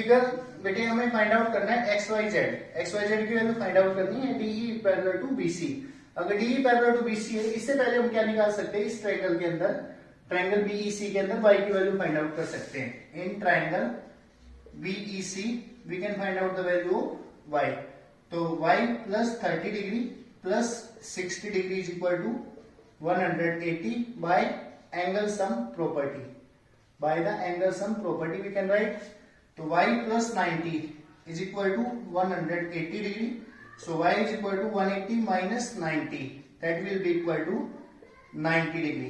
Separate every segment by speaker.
Speaker 1: Figure बेटे हमें find out करना है एक्स वाई जेड की वैल्यू फाइंड आउट करनी है डीई पैरेलल टू बीसी। अगर डीई पैरेलल टू बीसी है, इससे पहले हम क्या निकाल सकते हैं, इस ट्रायंगल के अंदर, ट्रायंगल बीईसी के अंदर वाई की वैल्यू फाइंड आउट कर सकते हैं। In triangle BEC we can find out the value of Y. तो Y plus 30 degree plus 60 degree is equal to 180 by angle sum property. By the angle sum property we can write, तो y plus 90 is equal to 180 degree. So y is equal to 180 minus 90, that will be equal to 90 degree.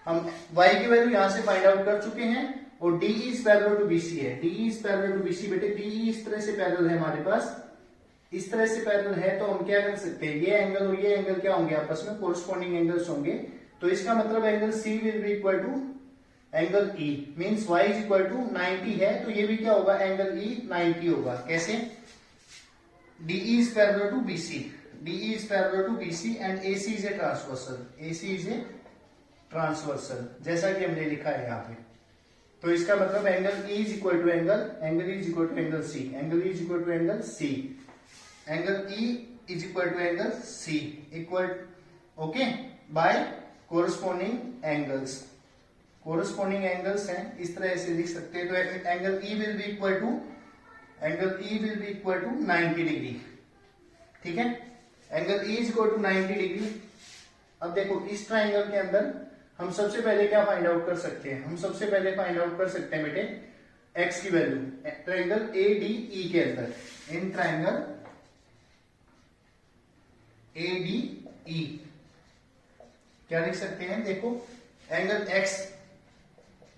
Speaker 1: हम y की value यहां से find out कर चुके हैं और DE is parallel to BC है। DE is parallel to BC बेटे, DE इस तरह से पैरेलल है हमारे पास, इस तरह से पैरेलल है, तो हम क्या कर सकते हैं, ये एंगल और ये एंगल क्या होंगे, आपस में कोरस्पॉन्डिंग एंगल्स होंगे। तो इसका मतलब angle C will be equal to angle E, means y is equal to 90 है, तो ये भी क्या होगा, एंगल E 90 होगा। कैसे, DE is parallel to BC, DE is parallel to BC and AC is a transversal, AC is a transversal, जैसा कि हमने लिखा है यहाँ पे। तो इसका मतलब angle E is equal to angle E is equal to angle C, angle E is equal to angle C, angle E is equal to angle C equal, okay, by corresponding angles. Corresponding angles हैं, इस तरह से लिख सकते हैं। तो angle E will be equal to, angle E will be equal to 90 degree, ठीक है, angle E is equal to 90 degree. अब देखो इस ट्राइंगल के अंदर हम सबसे पहले क्या फाइंड आउट कर सकते हैं, हम सबसे पहले फाइंड आउट कर सकते हैं बेटे x की वैल्यू, ट्राइंगल ADE के अंदर, इन ट्राइंगल ADE क्या लिख सकते हैं, देखो angle x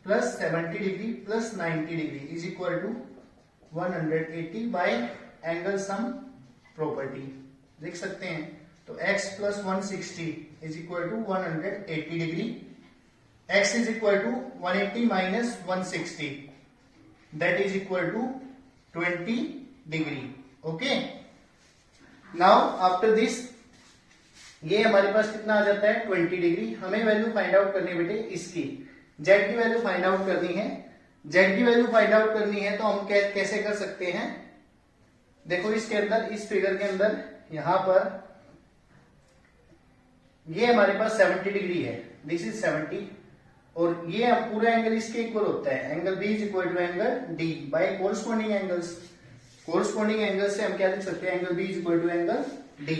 Speaker 1: plus 70 degree plus 90 degree is equal to 180 by angle sum property लिख सकते हैं। तो x plus 160 is equal to 180 degree, x is equal to 180 minus 160, that is equal to 20 degree. Okay, now after this ये हमारे पास कितना आ जाता है 20 degree. हमें वैल्यू फाइंड आउट करनी है बेटे इसकी, z की वैल्यू फाइंड आउट करनी है। z की वैल्यू फाइंड आउट करनी है तो हम कैसे कर सकते हैं, देखो इसके अंदर, इस फिगर के अंदर यहां पर ये हमारे पास 70 डिग्री है, दिस इज 70, और ये पूरा एंगल इसके इक्वल होता है, angle B is equal to angle D by corresponding angles. Corresponding angle से हम क्या लिख सकते हैं, angle B is equal to angle D,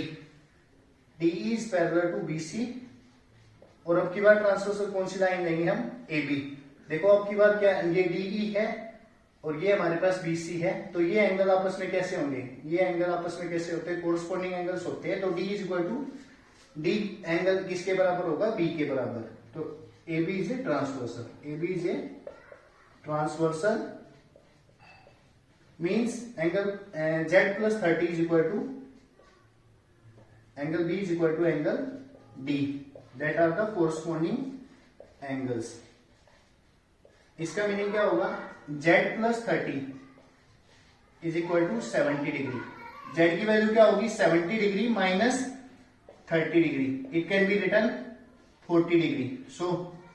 Speaker 1: DE is parallel to BC, और अब की बार ट्रांसवर्सल कौन सी लाइन लेंगे हम, AB। देखो अब की बार क्या, ये DE है और ये हमारे पास BC है, तो ये एंगल आपस में कैसे होंगे, ये एंगल आपस में कैसे होते हैं, कोरस्पॉन्डिंग एंगल्स होते हैं। तो D is equal to D angle किसके बराबर होगा, B के बराबर। तो AB is a transversal, AB is a transversal means angle Z plus 30 is equal to angle B is equal to angle D, that are the corresponding angles। इसका meaning क्या होगा, z plus 30 is equal to 70 degree, z की value क्या होगी 70 degree minus 30 degree, it can be written 40 degree. So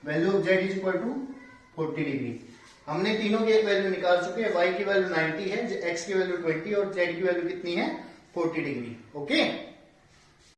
Speaker 1: value of z is equal to 40 degree. हमने तीनों की एक वैल्यू निकाल चुके हैं, y की वैल्यू 90 है, x की वैल्यू 20 और z की वैल्यू कितनी है 40 डिग्री। ओके